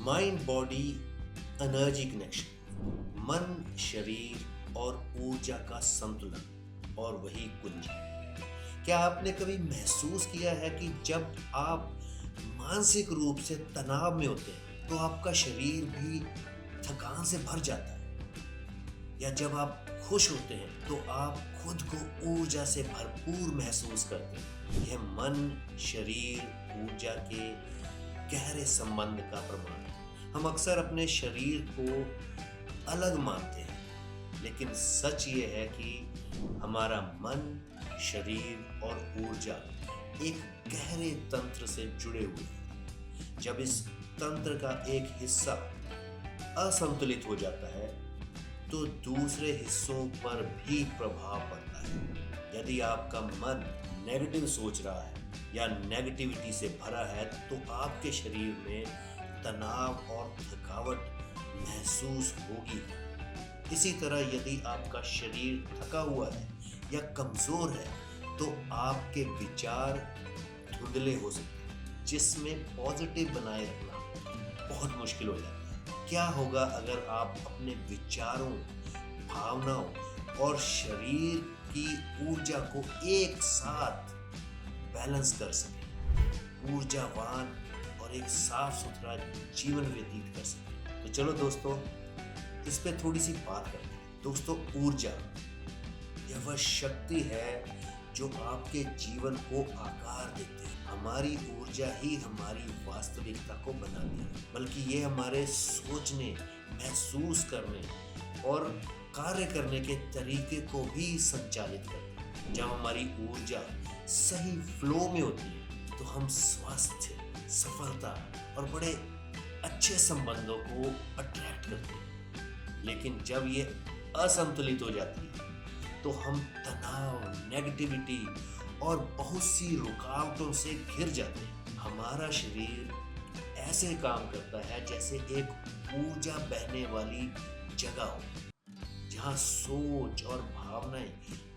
Mind body energy connection, मन शरीर और ऊर्जा का संतुलन और वही कुंजी। क्या आपने कभी महसूस किया है कि जब आप मानसिक रूप से तनाव में होते हैं तो आपका शरीर भी थकान से भर जाता है, या जब आप खुश होते हैं तो आप खुद को ऊर्जा से भरपूर महसूस करते हैं। यह मन शरीर ऊर्जा के गहरे संबंध का प्रमाण है। हम अक्सर अपने शरीर को अलग मानते हैं, लेकिन सच ये है कि हमारा मन शरीर और ऊर्जा एक गहरे तंत्र से जुड़े हुए हैं। जब इस तंत्र का एक हिस्सा असंतुलित हो जाता है तो दूसरे हिस्सों पर भी प्रभाव पड़ता है। यदि आपका मन नेगेटिव सोच रहा है या नेगेटिविटी से भरा है तो आपके शरीर में तनाव और थकावट महसूस होगी। इसी तरह यदि आपका शरीर थका हुआ है या कमजोर है तो आपके विचार धुंधले हो सकते हैं, जिसमें पॉजिटिव बनाए रखना बहुत मुश्किल हो जाता है। क्या होगा अगर आप अपने विचारों, भावनाओं और शरीर की ऊर्जा को एक साथ बैलेंस कर सकें, ऊर्जावान और एक साफ सुथरा जीवन व्यतीत कर सकें? तो चलो दोस्तों, इस पे थोड़ी सी बात करते हैं। दोस्तों, ऊर्जा यह वह शक्ति है जो आपके जीवन को आकार देती है। हमारी ऊर्जा ही हमारी वास्तविकता को बनाती है, बल्कि ये हमारे सोचने, महसूस करने और कार्य करने के तरीके को भी संचालित करती है। जब हमारी ऊर्जा सही फ्लो में होती है तो हम स्वास्थ्य, सफलता और बड़े अच्छे संबंधों को अट्रैक्ट करते हैं। लेकिन जब ये असंतुलित हो जाती है तो हम तनाव, नेगेटिविटी और बहुत सी रुकावटों से घिर जाते हैं। हमारा शरीर ऐसे काम करता है जैसे एक ऊर्जा बहने वाली जगह हो, जहाँ सोच और भावनाएं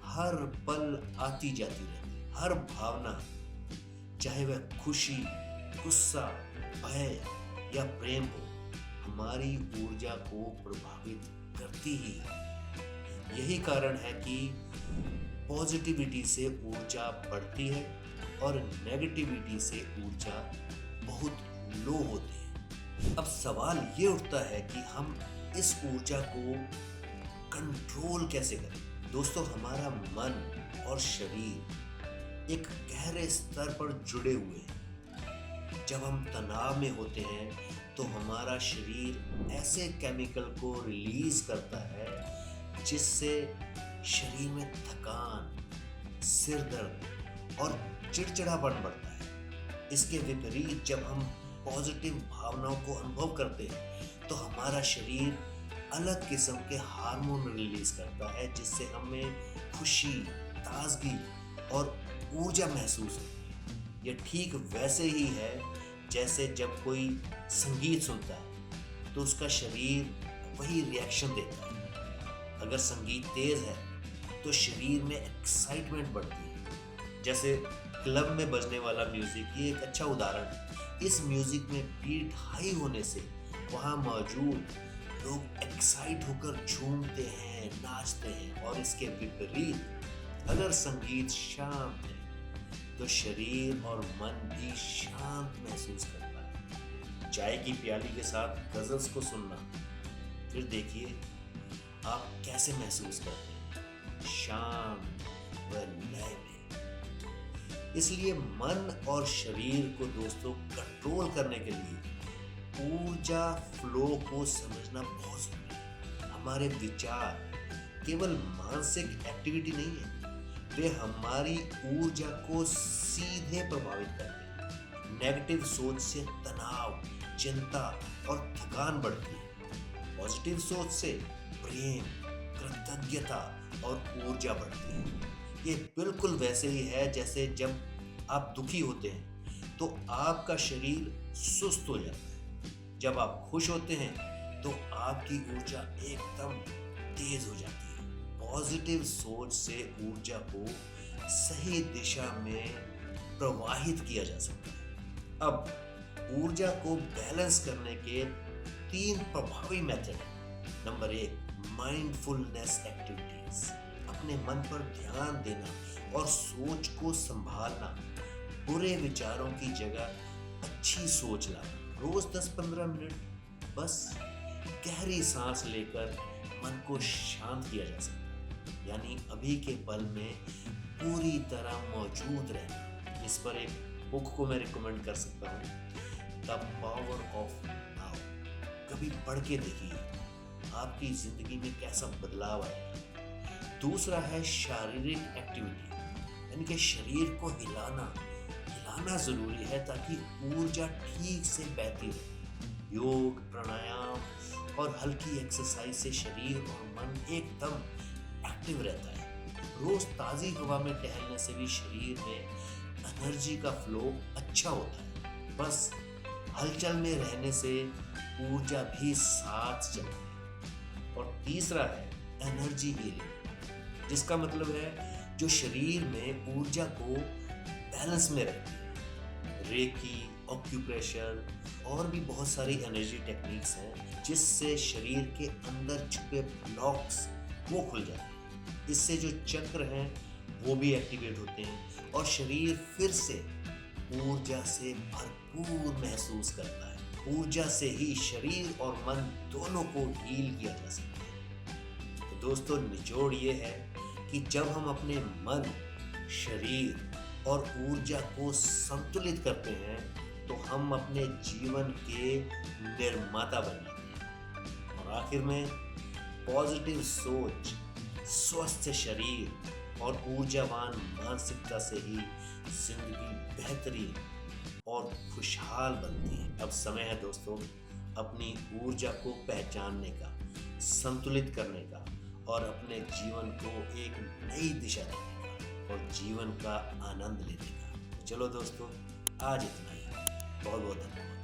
हर पल आती जाती रहती है। हर भावना, चाहे वह खुशी, गुस्सा, भय या प्रेम हो, हमारी ऊर्जा को प्रभावित करती ही है। यही कारण है कि पॉजिटिविटी से ऊर्जा बढ़ती है और नेगेटिविटी से ऊर्जा बहुत लो होती है। अब सवाल ये उठता है कि हम इस ऊर्जा को कंट्रोल कैसे करें? दोस्तों, हमारा मन और शरीर एक गहरे स्तर पर जुड़े हुए हैं। जब हम तनाव में होते हैं तो हमारा शरीर ऐसे केमिकल को रिलीज करता है जिससे शरीर में थकान, सिर दर्द और चिड़चिड़ापन बढ़ता है। इसके विपरीत जब हम पॉजिटिव भावनाओं को अनुभव करते हैं तो हमारा शरीर अलग किस्म के हार्मोन रिलीज करता है, जिससे हमें खुशी, ताजगी और ऊर्जा महसूस होती है। यह ठीक वैसे ही है जैसे जब कोई संगीत सुनता है तो उसका शरीर वही रिएक्शन देता है। अगर संगीत तेज है तो शरीर में एक्साइटमेंट बढ़ती है। जैसे क्लब में बजने वाला म्यूजिक, ये एक अच्छा उदाहरण है। इस म्यूजिक में बीट हाई होने से वहाँ मौजूद लोग एक्साइट होकर झूमते हैं, नाचते हैं। और इसके विपरीत अगर संगीत शांत है तो शरीर और मन भी शांत महसूस करता है। चाय की प्याली के साथ गजल्स को सुनना, फिर देखिए आप कैसे महसूस करते हैं, शांत व लय में। इसलिए मन और शरीर को दोस्तों कंट्रोल करने के लिए ऊर्जा फ्लो को समझना बहुत जरूरी है। हमारे विचार केवल मानसिक एक्टिविटी नहीं है, वे हमारी ऊर्जा को सीधे प्रभावित करते हैं। नेगेटिव सोच से तनाव, चिंता और थकान बढ़ती है। पॉजिटिव सोच से प्रेम, कृतज्ञता और ऊर्जा बढ़ती है। ये बिल्कुल वैसे ही है जैसे जब आप दुखी होते हैं तो आपका शरीर सुस्त हो जाता है। जब आप खुश होते हैं तो आपकी ऊर्जा एकदम तेज हो जाती है। पॉजिटिव सोच से ऊर्जा को सही दिशा में प्रवाहित किया जा सकता है। अब ऊर्जा को बैलेंस करने के 3 प्रभावी मेथड हैं। Number 1, mindfulness activities. अपने मन पर ध्यान देना और सोच को संभालना। बुरे विचारों की जगह अच्छी सोच लाना। रोज 10-15 मिनट बस गहरी सांस लेकर मन को शांत किया जा सकता है, यानी अभी के पल में पूरी तरह मौजूद रहना। इस पर एक बुक को मैं रिकमेंड कर सकता हूँ, द पावर ऑफ नाउ। कभी पढ़ के देखिए, आपकी जिंदगी में कैसा बदलाव आएगा। दूसरा है शारीरिक एक्टिविटी, यानी कि शरीर को हिलाना जरूरी है ताकि ऊर्जा ठीक से बहती रहे। योग, प्राणायाम और हल्की एक्सरसाइज से शरीर और मन एकदम एक्टिव रहता है। रोज ताजी हवा में टहलने से भी शरीर में एनर्जी का फ्लो अच्छा होता है। बस हलचल में रहने से ऊर्जा भी साथ चलती है। और तीसरा है एनर्जी हीलिंग, जिसका मतलब है जो शरीर में ऊर्जा को बैलेंस में रखती है। रेकी, ऑक्यूप्रेशर और भी बहुत सारी एनर्जी टेक्निक्स हैं जिससे शरीर के अंदर छुपे ब्लॉक्स वो खुल जाते हैं। इससे जो चक्र हैं वो भी एक्टिवेट होते हैं और शरीर फिर से ऊर्जा से भरपूर महसूस करता है। ऊर्जा से ही शरीर और मन दोनों को हील किया जा सकता है। तो दोस्तों, निचोड़ ये है कि जब हम अपने मन, शरीर और ऊर्जा को संतुलित करते हैं तो हम अपने जीवन के निर्माता बन जाते हैं। और आखिर में पॉजिटिव सोच, स्वस्थ शरीर और ऊर्जावान मानसिकता से ही जिंदगी बेहतरीन और खुशहाल बनती है। अब समय है दोस्तों अपनी ऊर्जा को पहचानने का, संतुलित करने का और अपने जीवन को एक नई दिशा देने का और जीवन का आनंद लेने का। चलो दोस्तों, आज इतना ही। बहुत बहुत धन्यवाद।